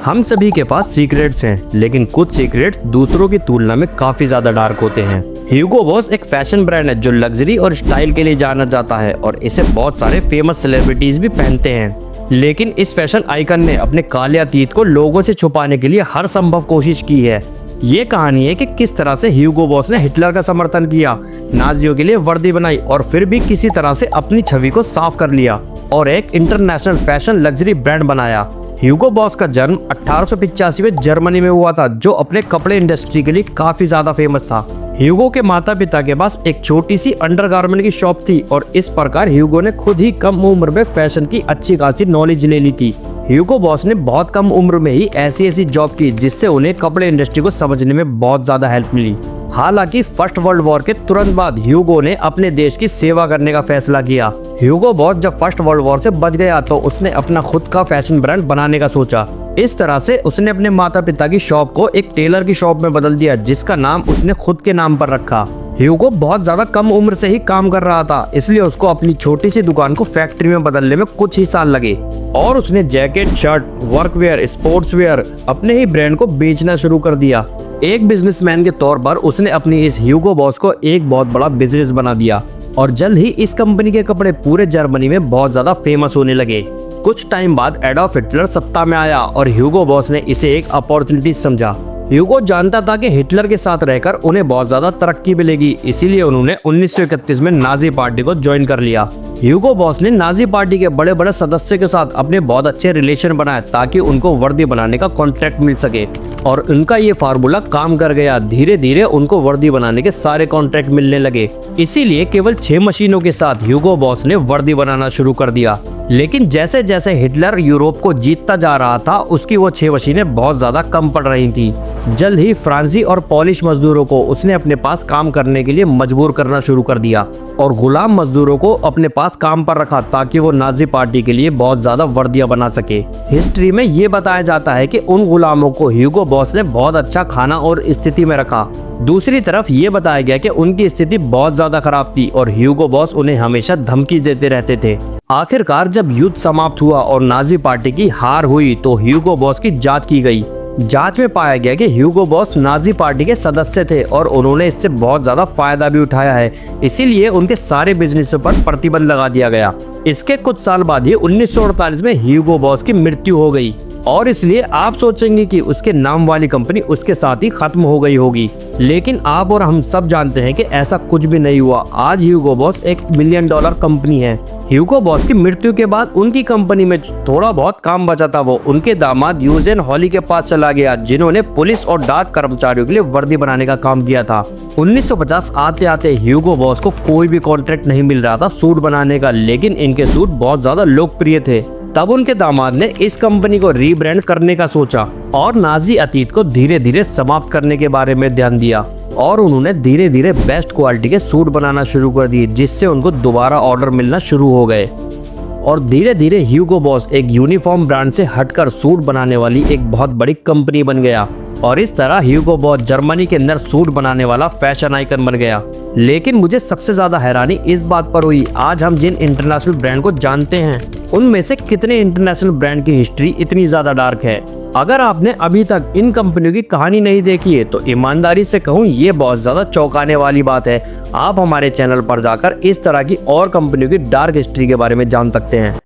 हम सभी के पास सीक्रेट्स हैं, लेकिन कुछ सीक्रेट्स दूसरों की तुलना में काफी ज्यादा डार्क होते हैं। ह्यूगो बॉस एक फैशन ब्रांड है जो लग्जरी और स्टाइल के लिए जाना जाता है और इसे बहुत सारे फेमस सेलिब्रिटीज भी पहनते हैं। लेकिन इस फैशन आइकन ने अपने काले अतीत को लोगों से छुपाने के लिए हर संभव कोशिश की है। ये कहानी है कि किस तरह से ह्यूगो बॉस ने हिटलर का समर्थन किया, नाजियों के लिए वर्दी बनाई और फिर भी किसी तरह से अपनी छवि को साफ कर लिया और एक इंटरनेशनल फैशन लग्जरी ब्रांड बनाया। ह्यूगो बॉस का जन्म 1885 में जर्मनी में हुआ था, जो अपने कपड़े इंडस्ट्री के लिए काफी ज्यादा फेमस था। ह्यूगो के माता पिता के पास एक छोटी सी अंडरगारमेंट की शॉप थी और इस प्रकार ह्यूगो ने खुद ही कम उम्र में फैशन की अच्छी खासी नॉलेज ले ली थी। ह्यूगो बॉस ने बहुत कम उम्र में ही ऐसी जॉब की जिससे उन्हें कपड़े इंडस्ट्री को समझने में बहुत ज्यादा हेल्प मिली। हालांकि फर्स्ट वर्ल्ड वॉर के तुरंत बाद ह्यूगो ने अपने देश की सेवा करने का फैसला किया। ह्यूगो बॉस जब फर्स्ट वर्ल्ड वॉर से बच गया तो उसने अपना खुद का फैशन ब्रांड बनाने का सोचा। इस तरह से उसने अपने माता पिता की शॉप को एक टेलर की शॉप में बदल दिया, जिसका नाम उसने खुद के नाम पर रखा। ह्यूगो बहुत ज्यादा कम उम्र से ही काम कर रहा था, इसलिए उसको अपनी छोटी सी दुकान को फैक्ट्री में बदलने में कुछ ही साल लगे और उसने जैकेट, शर्ट, वर्कवेयर, स्पोर्ट्स वेयर अपने ही ब्रांड को बेचना शुरू कर दिया। एक बिजनेसमैन के तौर पर उसने अपनी इस ह्यूगो बॉस को एक बहुत बड़ा बिजनेस बना दिया और जल्द ही इस कंपनी के कपड़े पूरे जर्मनी में बहुत ज्यादा फेमस होने लगे। कुछ टाइम बाद एडॉल्फ हिटलर सत्ता में आया और ह्यूगो बॉस ने इसे एक अपॉर्चुनिटी समझा। ह्यूगो जानता था कि हिटलर के साथ रहकर उन्हें बहुत ज्यादा तरक्की मिलेगी, इसीलिए उन्होंने 1931 में नाजी पार्टी को ज्वाइन कर लिया। ह्यूगो बॉस ने नाजी पार्टी के बड़े बड़े सदस्य के साथ अपने बहुत अच्छे रिलेशन बनाए ताकि उनको वर्दी बनाने का कॉन्ट्रैक्ट मिल सके और उनका ये फार्मूला काम कर गया। धीरे धीरे उनको वर्दी बनाने के सारे कॉन्ट्रैक्ट मिलने लगे, इसीलिए केवल 6 मशीनों के साथ ह्यूगो बॉस ने वर्दी बनाना शुरू कर दिया। लेकिन जैसे जैसे हिटलर यूरोप को जीतता जा रहा था, उसकी वो 6 मशीनें बहुत ज्यादा कम पड़ रही थी। जल्द ही फ्रांसी और पॉलिश मजदूरों को उसने अपने पास काम करने के लिए मजबूर करना शुरू कर दिया और गुलाम मजदूरों को अपने पास काम पर रखा ताकि वो नाजी पार्टी के लिए बहुत ज्यादा वर्दियां बना सके। हिस्ट्री में ये बताया जाता है कि उन गुलामों को ह्यूगो बॉस ने बहुत अच्छा खाना और स्थिति में रखा। दूसरी तरफ ये बताया गया कि उनकी स्थिति बहुत ज्यादा खराब थी और ह्यूगो बॉस उन्हें हमेशा धमकी देते रहते थे। आखिरकार जब युद्ध समाप्त हुआ और नाजी पार्टी की हार हुई तो ह्यूगो बॉस की जांच की गई। जांच में पाया गया कि ह्यूगो बॉस नाजी पार्टी के सदस्य थे और उन्होंने इससे बहुत ज्यादा फायदा भी उठाया है, इसीलिए उनके सारे बिजनेसों पर प्रतिबंध लगा दिया गया। इसके कुछ साल बाद ही 1948 में ह्यूगो बॉस की मृत्यु हो गई और इसलिए आप सोचेंगे कि उसके नाम वाली कंपनी उसके साथ ही खत्म हो गई होगी, लेकिन आप और हम सब जानते हैं कि ऐसा कुछ भी नहीं हुआ। आज ह्यूगो बॉस एक $1 मिलियन कंपनी है। ह्यूगो बॉस की मृत्यु के बाद उनकी कंपनी में थोड़ा बहुत काम बचा था वो उनके दामाद यूजेन हॉली के पास चला गया, जिन्होंने पुलिस और डाक कर्मचारियों के लिए वर्दी बनाने का काम किया था। 1950 आते आते ह्यूगो बॉस को कोई भी कॉन्ट्रैक्ट नहीं मिल रहा था सूट बनाने का, लेकिन इनके सूट बहुत ज्यादा लोकप्रिय थे। तब उनके दामाद ने इस कंपनी को रीब्रांड करने का सोचा और नाजी अतीत को धीरे धीरे समाप्त करने के बारे में ध्यान दिया और उन्होंने धीरे धीरे बेस्ट क्वालिटी के सूट बनाना शुरू कर दिए, जिससे उनको दोबारा ऑर्डर मिलना शुरू हो गए और धीरे धीरे ह्यूगो बॉस एक यूनिफॉर्म ब्रांड से हटकर सूट बनाने वाली एक बहुत बड़ी कंपनी बन गया और इस तरह ह्यूगो बॉस जर्मनी के अंदर सूट बनाने वाला फैशन आइकन बन गया। लेकिन मुझे सबसे ज्यादा हैरानी इस बात पर हुई, आज हम जिन इंटरनेशनल ब्रांड को जानते हैं उनमें से कितने इंटरनेशनल ब्रांड की हिस्ट्री इतनी ज्यादा डार्क है। अगर आपने अभी तक इन कंपनियों की कहानी नहीं देखी है तो ईमानदारी से कहूँ ये बहुत ज्यादा चौंकाने वाली बात है। आप हमारे चैनल पर जाकर इस तरह की और कंपनियों की डार्क हिस्ट्री के बारे में जान सकते हैं।